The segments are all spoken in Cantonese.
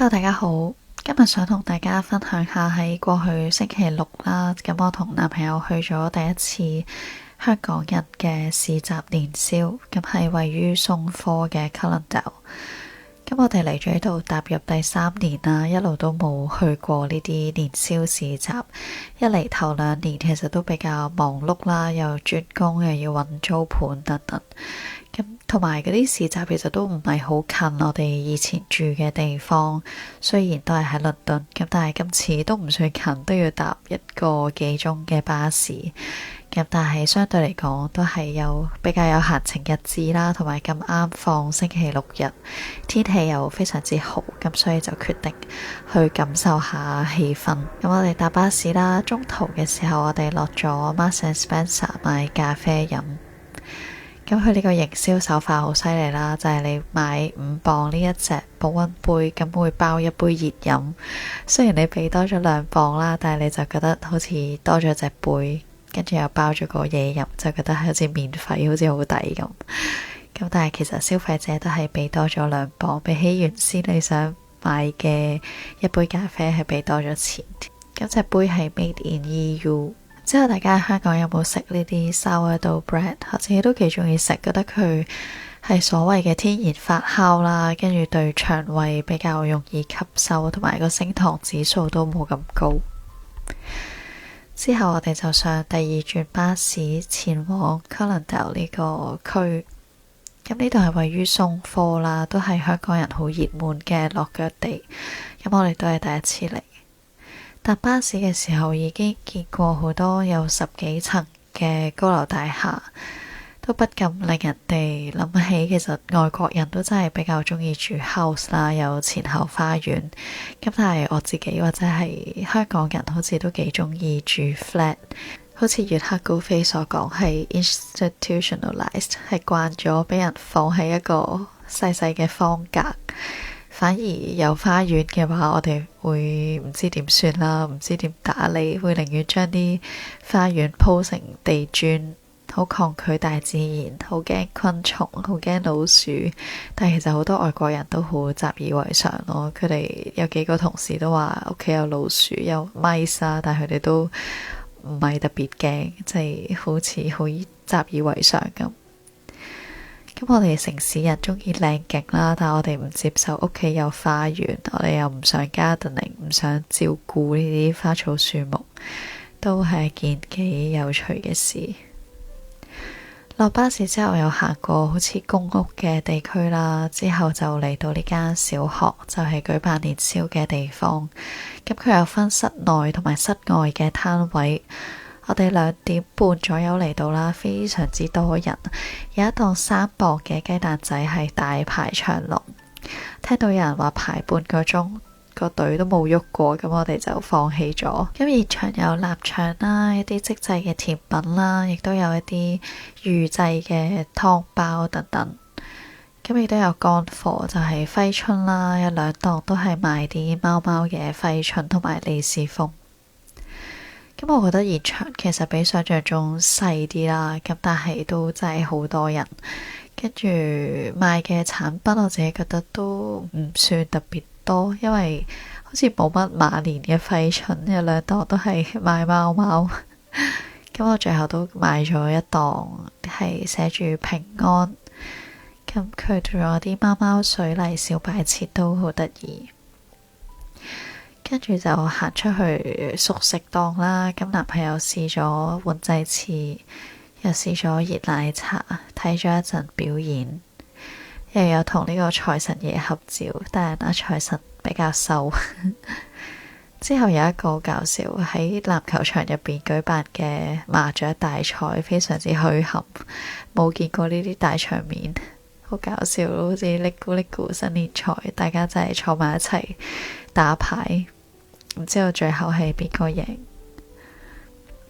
Hello，大家好，今日想同大家分享下喺過去星期六啦，咁我同男朋友去咗第一次香港人嘅市集年宵，咁係位於松科嘅 Callendale。咁我哋嚟咗呢度踏入第3年啦，一路都冇去過呢啲年宵市集。一嚟頭2年其實都比較忙碌啦，又轉工又要揾租盤等等。咁同埋嗰啲市集其實都唔係好近我哋以前住嘅地方，雖然都係喺倫敦，咁但係今次都唔算近，都要搭1個幾鐘嘅巴士。咁但係相對嚟講都係比較有閒情逸致啦，同埋咁啱放星期六日，天氣又非常之好，咁所以就決定去感受下氣氛。咁我哋搭巴士啦，中途嘅時候我哋落咗 Marks and Spencer 買咖啡飲。咁佢呢個營銷手法好犀利啦，就係你買5磅呢一隻保溫杯，咁會包1杯熱飲。雖然你俾多咗2磅啦，但係你就覺得好似多咗隻杯，跟住又包咗個嘢飲，就覺得好似免費，好似好抵咁。咁但係其實消費者都係俾多咗2磅，比起原先你想買嘅1杯咖啡係俾多咗錢。咁隻杯係 Made in EU。唔知道大家喺香港有冇食呢啲 sourdough bread？ 我自己都幾中意食，覺得佢係所謂嘅天然發酵啦，跟住對腸胃比較容易吸收，同埋個升糖指數都冇咁高。之後我哋就上第2轉巴士前往 Callendale 呢個區。咁呢度係位於松科啦，都係香港人好熱門嘅落腳地。咁我哋都係第一次嚟。搭巴士嘅時候已經見過好多有10幾層嘅高樓大廈，都不禁令人哋諗起其實外國人都真係比較中意住 house 啦，有前後花園。咁但係我自己或者係香港人好似都幾中意住 flat， 好似月黑高飛所講係 institutionalized， 係慣咗俾人放喺一個細細嘅方格。反而有花園嘅話，我哋會唔知點算啦，唔知點打理，會寧願將啲花園鋪成地磚，好抗拒大自然，好驚昆蟲，好驚老鼠。但係其實好多外國人都好習以為常咯，佢哋有幾個同事都話屋企有老鼠有 mice 啊，但係佢哋都唔係特別驚，即係好似好習以為常咁。咁我哋城市人中意靚景啦，但係我哋唔接受屋企有花園，我哋又唔想 gardening， 唔想照顧呢啲花草樹木，都係一件幾有趣嘅事。落巴士之後又行過好似公屋嘅地區啦，之後就嚟到呢間小學，就係舉辦年宵嘅地方。咁佢有分室內同埋室外嘅攤位。我哋2點半左右嚟到啦，非常之多人，有一檔3磅嘅雞蛋仔係大排長龍，聽到有人話排半個鐘，個隊都冇喐過，咁我哋就放棄咗。咁現場有臘腸啦，一啲即製嘅甜品啦，亦都有一啲預製嘅湯包等等。咁亦都有乾貨，就係揮春啦，有2檔都係賣啲貓貓嘅揮春同埋利是封。咁我覺得現場其實比想象中細啲啦，咁但係都真係好多人，跟住賣嘅產品我自己覺得都唔算特別多，因為好似冇乜馬年嘅揮春，有2檔都係賣貓貓。咁我最後都買咗一檔係寫住平安，咁佢仲有啲貓貓水泥小擺設都好得意。跟住就行出去熟食檔啦，咁男朋友試咗碗仔翅，又試咗熱奶茶，睇咗一陣表演，又有同呢個財神爺合照，但係財神比較瘦。之後有一個好搞笑，喺籃球場入邊舉辦嘅麻雀大賽，非常之墟冚，冇見過呢啲大場面，好搞笑，好似嚦咕嚦咕新年賽，大家真係坐埋一齊打牌。唔知道最後係邊個贏。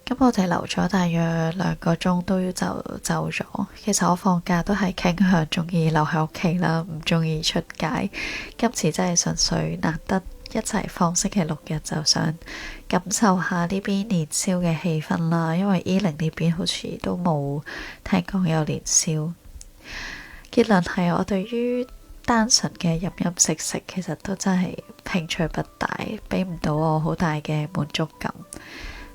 咁我哋留咗大約2個鐘都要就走咗。其實我放假都係傾向中意留喺屋企啦，唔中意出街。今次真係純粹難得一齊放星期六日，就想感受下呢邊年宵嘅氣氛啦。因為Ealing呢邊好似都冇聽講有年宵。結論係我對於單純嘅飲飲食食其實都真係興趣不大，俾唔到我好大嘅滿足感。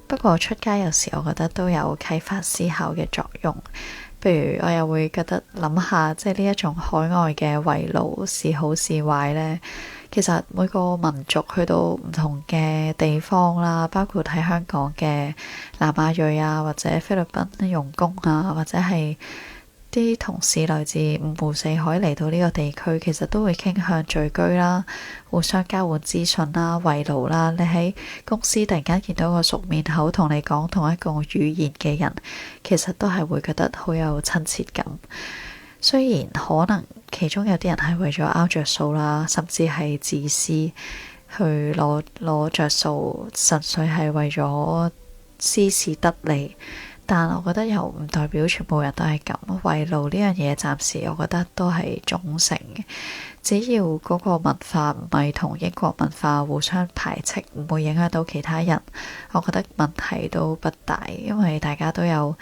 不過出街有時我覺得都有啟發思考嘅作用。譬如我又會覺得諗下，即係呢一種海外嘅圍爐是好是壞呢？其實每個民族去到唔同嘅地方啦，包括喺香港嘅南亞裔啊，或者菲律賓傭工啊，或者係啲同事來自五湖四海嚟到呢個地區，其實都會傾向聚居啦，互相交換資訊啦，圍爐啦。你喺公司突然間見到個熟面口同你講同一個語言嘅人，其實都係會覺得好有親切感。雖然可能其中有啲人係為咗拗着數啦，甚至係自私去攞着數，純粹係為咗私事得利。但我覺得又唔代表全部人都係咁。圍爐呢樣嘢暫時我覺得都係中性嘅，只要嗰個文化唔係同英國文化互相排斥，唔會影響到其他人，我覺得問題都不大。因為大家都有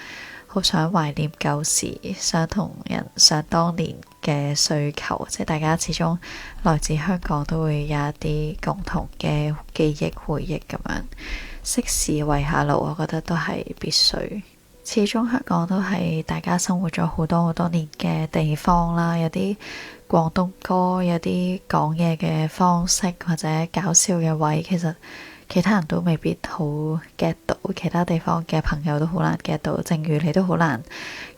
好想懷念舊時，想同人想當年嘅需求，即係大家始終來自香港，都會有一啲共同嘅記憶回憶咁樣。適時圍下爐，我覺得都係必須。始終香港都係大家生活咗好多好多年嘅地方啦，有啲廣東歌，有啲講嘢嘅方式或者搞笑嘅位，其實其他人都未必好 get 到，其他地方嘅朋友都好難 get 到。正如你都好難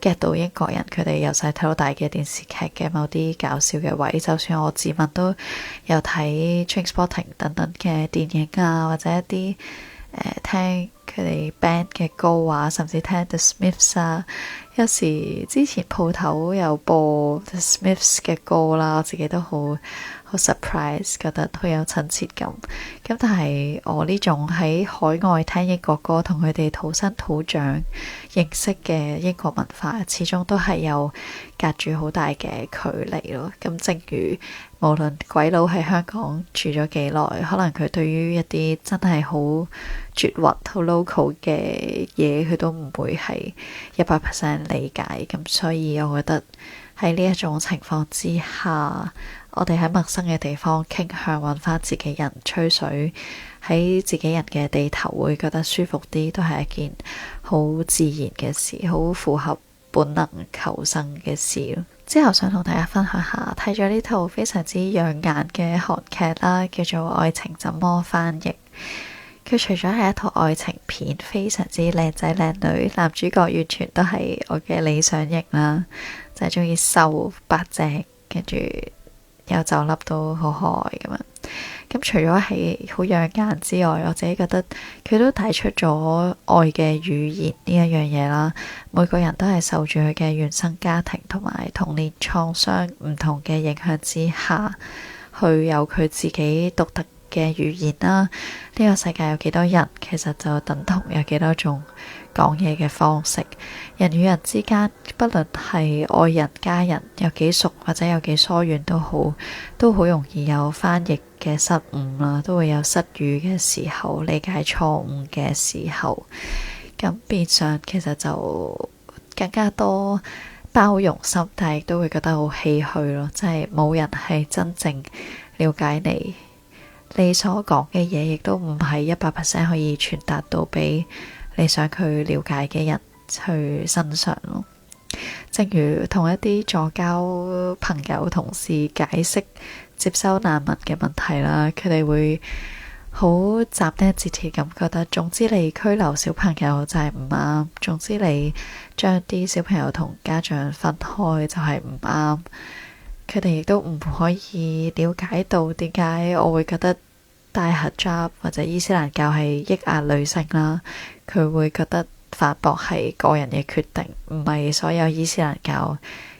get 到英國人佢哋由細睇到大嘅電視劇嘅某啲搞笑嘅位。就算我自問都有睇 Trainspotting 等等嘅電影啊，或者一啲聽佢哋 band 嘅歌啊，甚至聽 The Smiths 啊。有時之前鋪頭有播 The Smiths 嘅歌啦，我自己都好 surprise， 覺得好有親切感。咁但係我呢種喺海外聽英國歌，同佢哋土生土長認識嘅英國文化，始終都係有隔住好大嘅距離咯。咁正如無論鬼佬喺香港住咗幾耐，可能佢對於一啲真係好絕核、好 local 嘅嘢，佢都唔會係100% 理解。咁所以我覺得喺呢一種情況之下，我哋喺陌生嘅地方傾向揾翻自己人吹水，喺自己人嘅地頭會覺得舒服啲，都係一件好自然嘅事，好符合本能求生嘅事咯。之後想同大家分享下睇咗呢套非常之養眼嘅韓劇啦，叫做《愛情怎麼翻譯》。佢除咗係一套愛情片，非常之靚仔靚女，男主角完全都係我嘅理想型啦，就係中意瘦白淨，跟住有酒粒都好可愛咁樣。咁除咗係好養眼之外，我自己覺得佢都帶出咗愛嘅語言呢一樣嘢啦。每個人都係受住佢嘅原生家庭同埋童年創傷唔同嘅影響之下，去有佢自己獨特嘅語言啦。呢個世界有幾多人，其實就等同有幾多種講嘢嘅方式。人與人之間，不論係愛人、家人，有幾熟或者有幾疏遠都好，都好容易有翻譯嘅失誤啦，都會有失語嘅時候，理解錯誤嘅時候。咁變相其實就更加多包容心，但係亦都會覺得好唏噓咯，即係冇人係真正了解你。你所講嘅嘢亦都唔係100%可以傳達到俾你想佢了解嘅人去身上咯。正如同一啲助交朋友同事解釋接收難民嘅問題啦，佢哋會好斬釘截鐵咁覺得，總之你拘留小朋友就係唔啱，總之你將啲小朋友同家長分開就係唔啱。佢哋亦都唔可以了解到點解我會覺得戴 hijab 或者伊斯蘭教係抑壓女性啦。佢會覺得反駁係個人嘅決定，唔係所有伊斯蘭教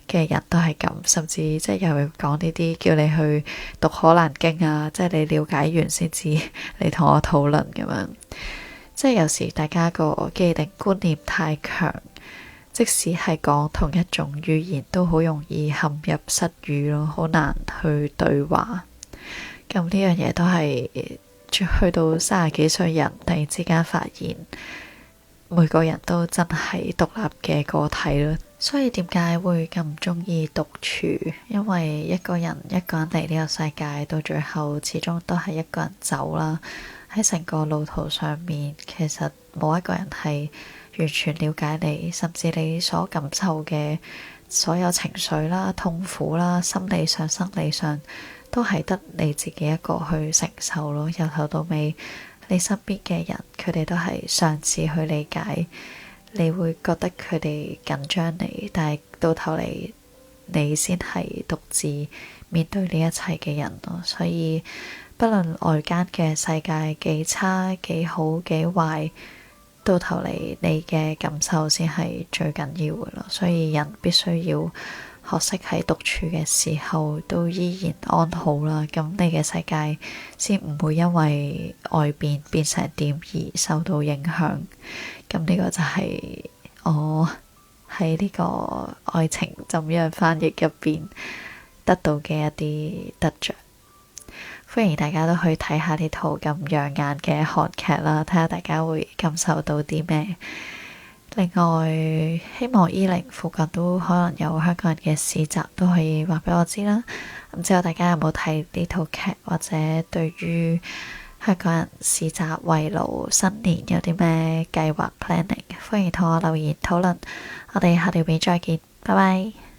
嘅人都係咁。甚至即係又會講呢啲叫你去讀可蘭經啊，即係你了解完先至你同我討論咁樣。即係有時大家個既定觀念太強，即使係講同一種語言，都好容易陷入失語咯，好難去對話。咁呢樣嘢都係去到30幾歲人突然之間發現，每個人都真係獨立嘅個體咯。所以點解會咁鍾意獨處？因為一個人嚟呢個世界，到最後始終都係一個人走啦。喺成個路途上面，其實冇一個人係完全了解你，甚至你所感受嘅所有情緒啦、痛苦啦、心理上、生理上，都係得你自己一個去承受咯。由頭到尾，你身邊嘅人，佢哋都係嘗試去理解。你會覺得佢哋緊張你，但係到頭嚟你先係獨自面對呢一切嘅人咯。所以不論外間嘅世界幾差幾好幾壞，到頭嚟你嘅感受先係最緊要嘅咯。所以人必須要學識喺獨處嘅時候都依然安好啦。咁你嘅世界先唔會因為外邊變成點而受到影響。咁呢個就係我喺呢個愛情怎樣翻譯入邊得到嘅一啲得着。歡迎大家都去睇下呢套咁養眼嘅韓劇啦，睇下大家會感受到啲咩。另外，希望E0附近都可能有香港人嘅市集，都可以話俾我知啦。唔知道大家有冇睇呢套劇，或者對於香港人市集圍爐新年有啲咩計劃 planning，歡迎同我留言討論。我哋下條片再見，拜拜。